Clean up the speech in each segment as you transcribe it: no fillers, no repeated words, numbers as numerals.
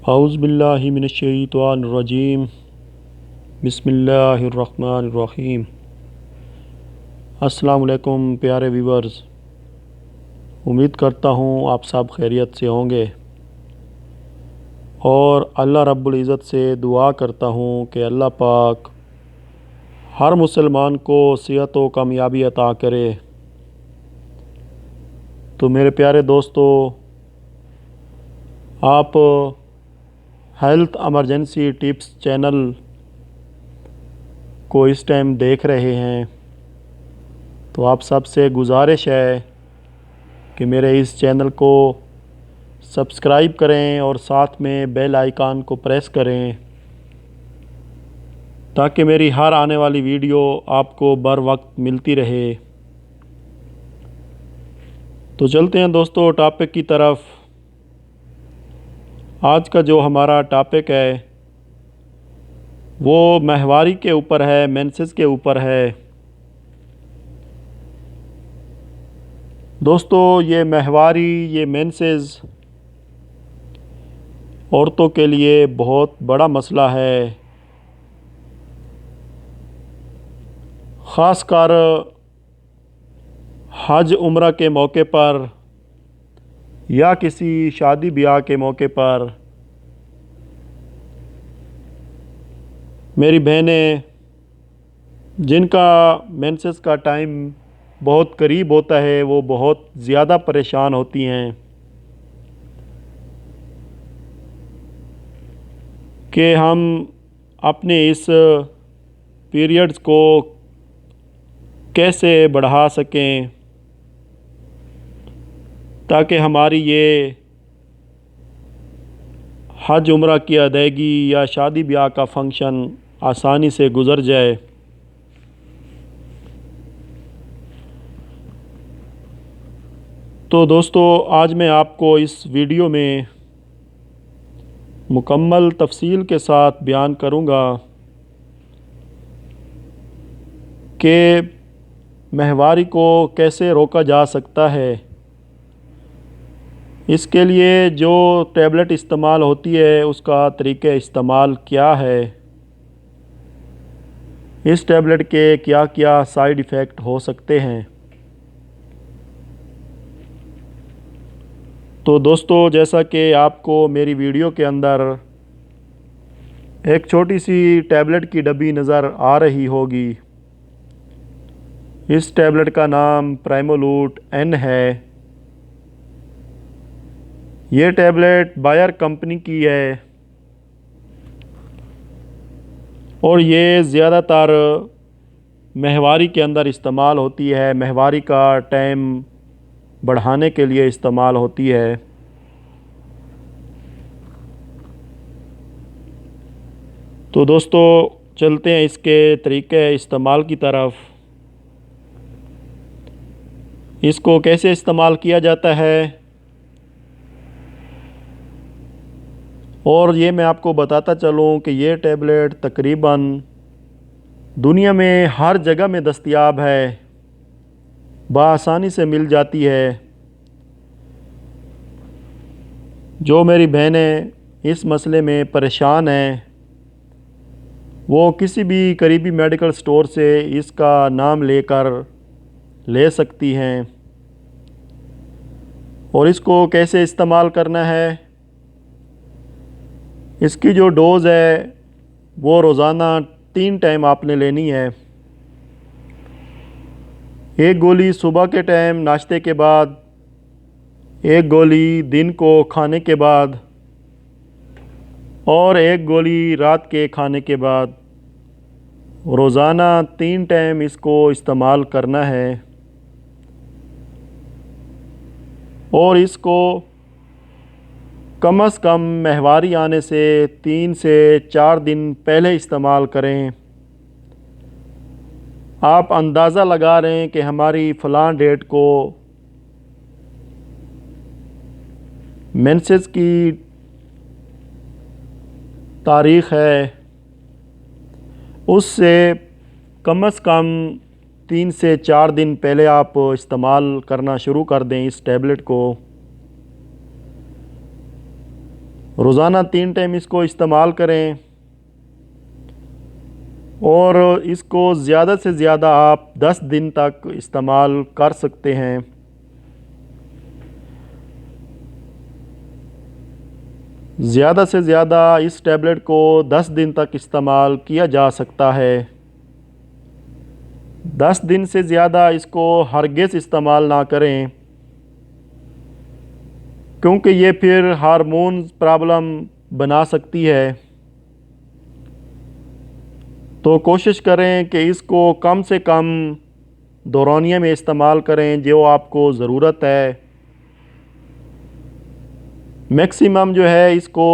औज़ुबिल्लाहि मिनश्शैतानिर्रजीम बिस्मिल्लाहिर्रहमानिर्रहीम। अस्सलाम वालेकुम प्यारे व्यूअर्स, उम्मीद करता हूँ आप सब खैरियत से होंगे और अल्लाह रब्बुल इज़्ज़त से दुआ करता हूँ कि अल्लाह पाक हर मुसलमान को सेहत व कामयाबी अता करे। तो मेरे प्यारे दोस्तों, आप हेल्थ एमरजेंसी टिप्स चैनल को इस टाइम देख रहे हैं, तो आप सबसे गुजारिश है कि मेरे इस चैनल को सब्सक्राइब करें और साथ में बेल आइकन को प्रेस करें ताकि मेरी हर आने वाली वीडियो आपको बर वक्त मिलती रहे। तो चलते हैं दोस्तों टॉपिक की तरफ। आज का जो हमारा टॉपिक है वो माहवारी के ऊपर है, मेंसेस के ऊपर है। दोस्तों, ये माहवारी, ये मेंसेस औरतों के लिए बहुत बड़ा मसला है। ख़ासकर हज उम्रा के मौके पर या किसी शादी ब्याह के मौके पर मेरी बहनें जिनका मेंसेस का टाइम बहुत करीब होता है वो बहुत ज़्यादा परेशान होती हैं कि हम अपने इस पीरियड्स को कैसे बढ़ा सकें ताकि हमारी ये हज उम्रा की अदायगी या शादी ब्याह का फ़ंक्शन आसानी से गुज़र जाए। तो दोस्तों, आज मैं आपको इस वीडियो में मुकम्मल तफसील के साथ बयान करूँगा कि माहवारी को कैसे रोका जा सकता है। इसके लिए जो टैबलेट इस्तेमाल होती है उसका तरीक़ा इस्तेमाल क्या है, इस टैबलेट के क्या क्या साइड इफ़ेक्ट हो सकते हैं। तो दोस्तों, जैसा कि आपको मेरी वीडियो के अंदर एक छोटी सी टैबलेट की डब्बी नज़र आ रही होगी, इस टैबलेट का नाम प्राइमोलूट एन है। ये टैबलेट बायर कंपनी की है और ये ज़्यादातर माहवारी के अंदर इस्तेमाल होती है, माहवारी का टाइम बढ़ाने के लिए इस्तेमाल होती है। तो दोस्तों, चलते हैं इसके तरीक़े इस्तेमाल की तरफ। इसको कैसे इस्तेमाल किया जाता है और ये मैं आपको बताता चलूँ कि ये टैबलेट तकरीबन दुनिया में हर जगह में दस्तयाब है, बआसानी से मिल जाती है। जो मेरी बहनें इस मसले में परेशान हैं वो किसी भी करीबी मेडिकल स्टोर से इसका नाम लेकर ले सकती हैं। और इसको कैसे इस्तेमाल करना है, इसकी जो डोज़ है वो रोज़ाना 3 टाइम आपने लेनी है। एक गोली सुबह के टाइम नाश्ते के बाद, एक गोली दिन को खाने के बाद और एक गोली रात के खाने के बाद। रोज़ाना 3 टाइम इसको इस्तेमाल करना है और इसको कम से कम माहवारी आने से 3 से 4 दिन पहले इस्तेमाल करें। आप अंदाज़ा लगा रहे हैं कि हमारी फ़लाँ डेट को मेंसेस की तारीख़ है, उससे कम से कम 3 से 4 दिन पहले आप इस्तेमाल करना शुरू कर दें इस टैबलेट को। रोज़ाना 3 टाइम इसको इस्तेमाल करें और इसको ज़्यादा से ज़्यादा आप 10 दिन तक इस्तेमाल कर सकते हैं। ज़्यादा से ज़्यादा इस टैबलेट को 10 दिन तक इस्तेमाल किया जा सकता है। 10 दिन से ज़्यादा इसको हरगिज़ इस्तेमाल ना करें, क्योंकि ये फिर हार्मोन प्रॉब्लम बना सकती है। तो कोशिश करें कि इसको कम से कम दौरानिया में इस्तेमाल करें जो आपको ज़रूरत है। मैक्सिमम जो है इसको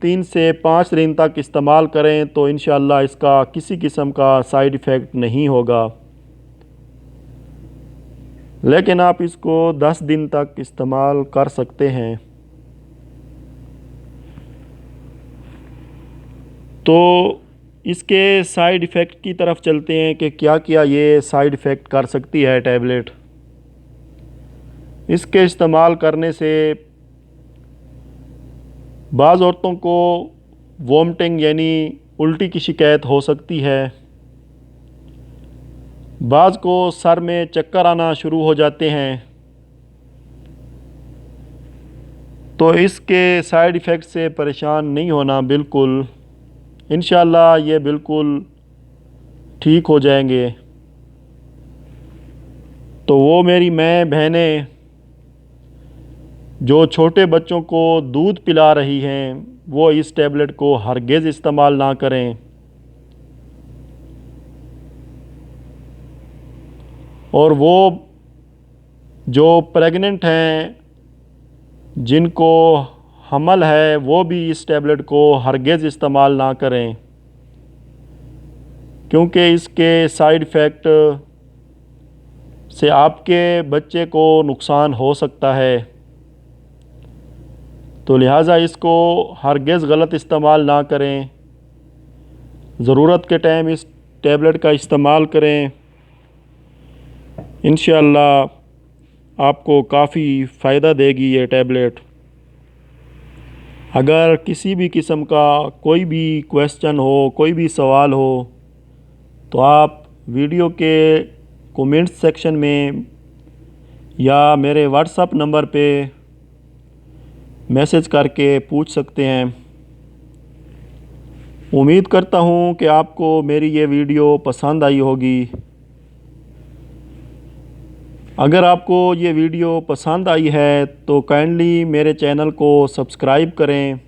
3 से 5 दिन तक इस्तेमाल करें तो इंशाअल्लाह इसका किसी किस्म का साइड इफ़ेक्ट नहीं होगा। लेकिन आप इसको 10 दिन तक इस्तेमाल कर सकते हैं। तो इसके साइड इफ़ेक्ट की तरफ चलते हैं कि क्या क्या ये साइड इफ़ेक्ट कर सकती है टैबलेट। इसके इस्तेमाल करने से बाज़ औरतों को वोमिटिंग यानी उल्टी की शिकायत हो सकती है। बाज़ को सर में चक्कर आना शुरू हो जाते हैं। तो इसके साइड इफ़ेक्ट से परेशान नहीं होना बिल्कुल, इंशाअल्लाह ये बिल्कुल ठीक हो जाएंगे। तो वो मेरी बहनें जो छोटे बच्चों को दूध पिला रही हैं वो इस टैबलेट को हरगिज़ इस्तेमाल ना करें। और वो जो प्रेग्नेंट हैं जिनको हमल है वो भी इस टैबलेट को हरगिज़ इस्तेमाल ना करें, क्योंकि इसके साइड इफ़ेक्ट से आपके बच्चे को नुकसान हो सकता है। तो लिहाजा इसको हरगिज़ गलत इस्तेमाल ना करें। ज़रूरत के टाइम इस टैबलेट का इस्तेमाल करें। इंशाअल्लाह आपको काफ़ी फ़ायदा देगी ये टैबलेट। अगर किसी भी किस्म का कोई भी क्वेश्चन हो, कोई भी सवाल हो, तो आप वीडियो के कमेंट्स सेक्शन में या मेरे व्हाट्सएप नंबर पे मैसेज करके पूछ सकते हैं। उम्मीद करता हूँ कि आपको मेरी ये वीडियो पसंद आई होगी। अगर आपको ये वीडियो पसंद आई है तो काइंडली मेरे चैनल को सब्सक्राइब करें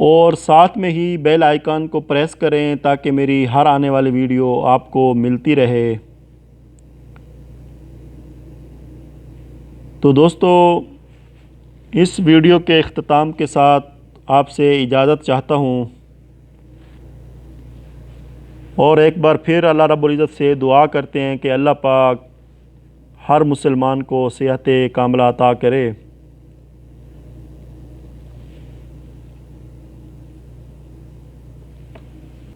और साथ में ही बेल आइकन को प्रेस करें ताकि मेरी हर आने वाली वीडियो आपको मिलती रहे। तो दोस्तों, इस वीडियो के इख्तिताम के साथ आपसे इजाज़त चाहता हूँ और एक बार फिर अल्लाह रब्बुल इज़्ज़त से दुआ करते हैं कि अल्लाह पाक हर मुसलमान को सेहत कामिला अता करे।